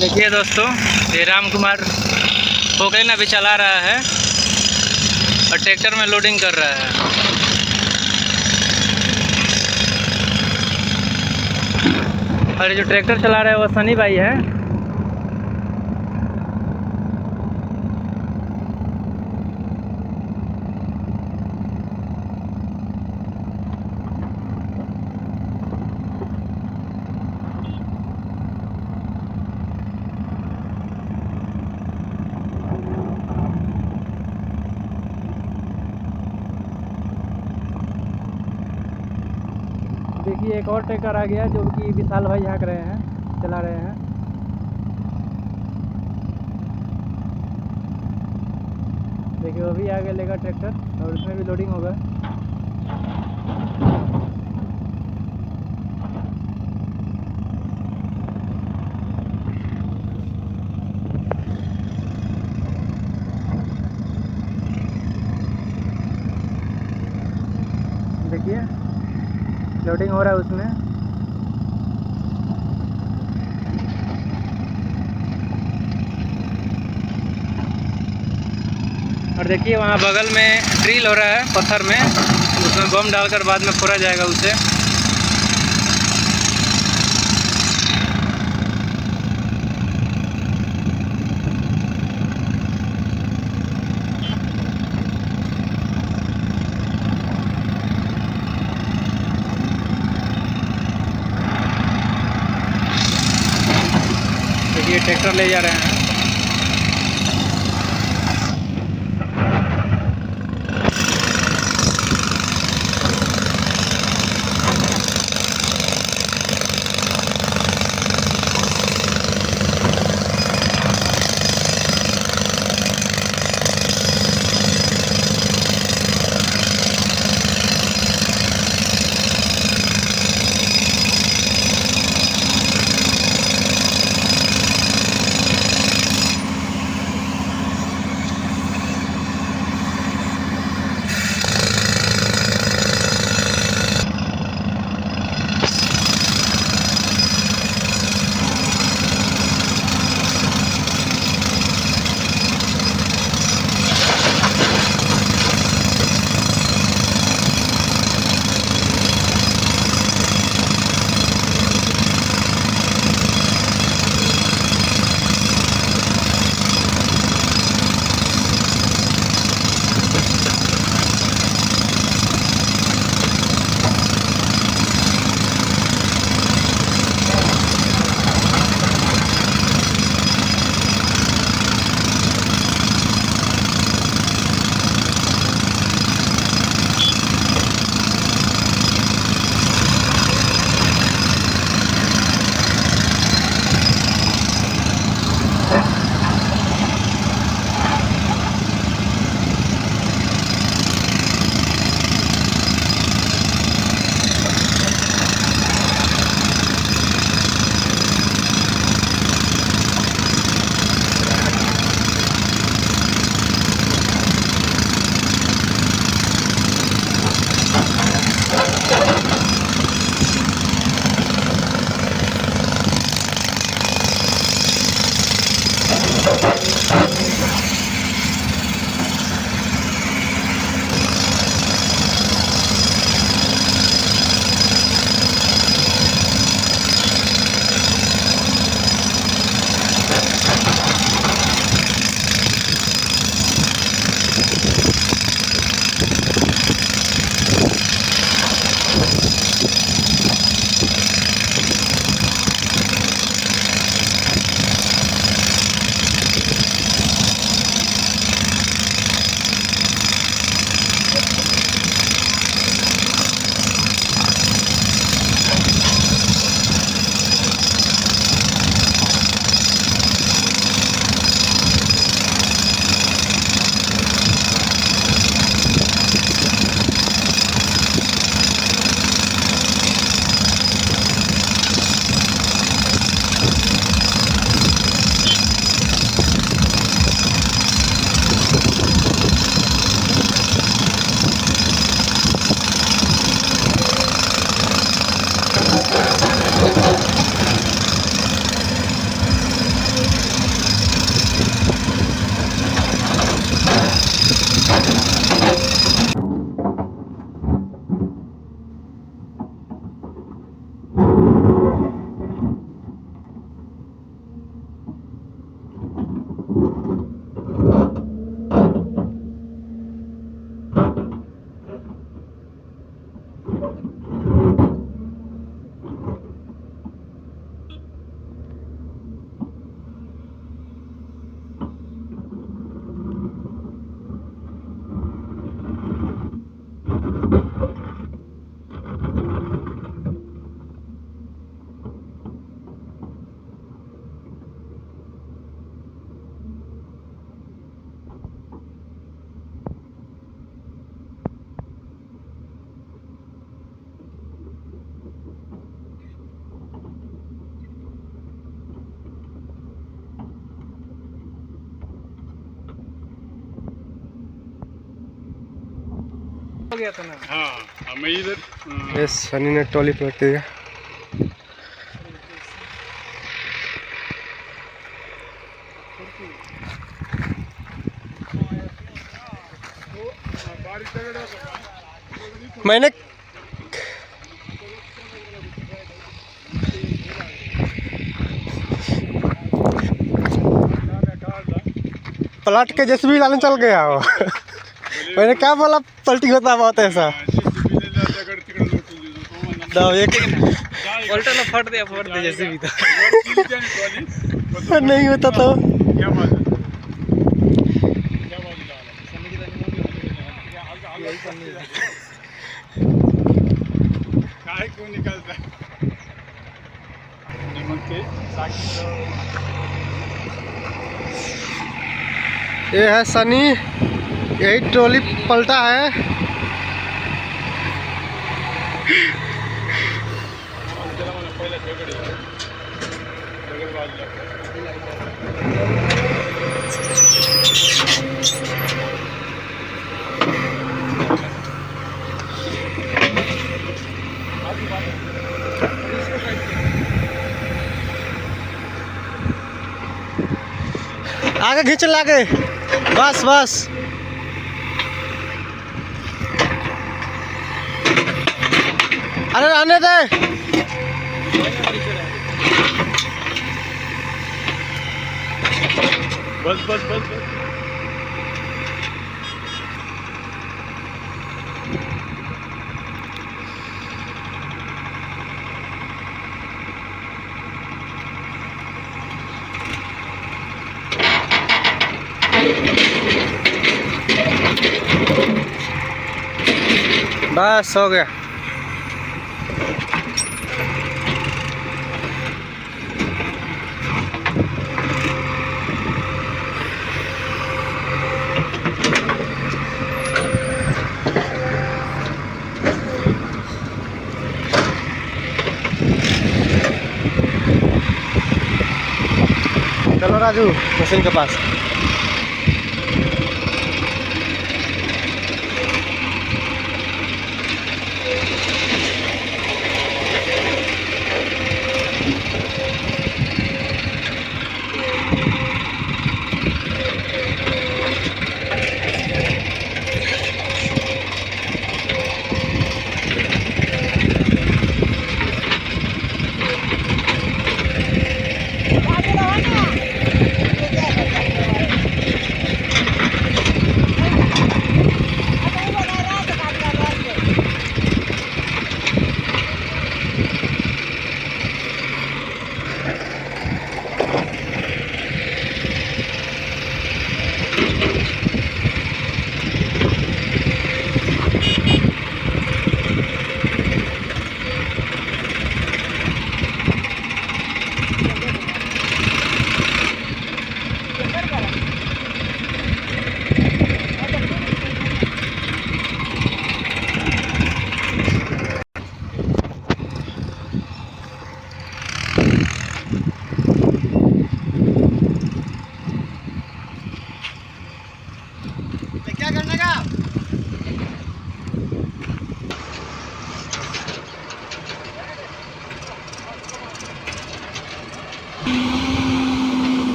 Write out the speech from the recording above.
देखिए दोस्तों, ये राम कुमार पोकलेन अभी चला रहा है और ट्रैक्टर में लोडिंग कर रहा है। और जो ट्रैक्टर चला रहा है वो सनी भाई है। देखिए एक और ट्रैक्टर आ गया जो कि विशाल भाई हाँक रहे हैं, चला रहे हैं। देखिए वो भी आगे लेगा ट्रैक्टर और उसमें भी लोडिंग होगा। देखिए लोडिंग हो रहा है उसमें। और देखिए वहाँ बगल में ड्रिल हो रहा है पत्थर में, उसमें बम डालकर बाद में फोड़ा जाएगा उसे। देखिए ट्रैक्टर ले जा रहे हैं। हो गया था ना। हाँ मैं इधर ये सनी ने ट्रॉली पलट दिया। मैंने पलट के जेसीबी लाने चल गया हो। मैंने क्या बोला पलटी होता बहुत ऐसा। एक उल्टा फट दे जैसे भी था। नहीं होता तो निकलता ये है सनी, यही ट्रॉली पलटा है। आगे खींच लागे, बस बस। अरे आने दे। बस बस बस बस। बस हो गया। चलो राजू मशीन के पास।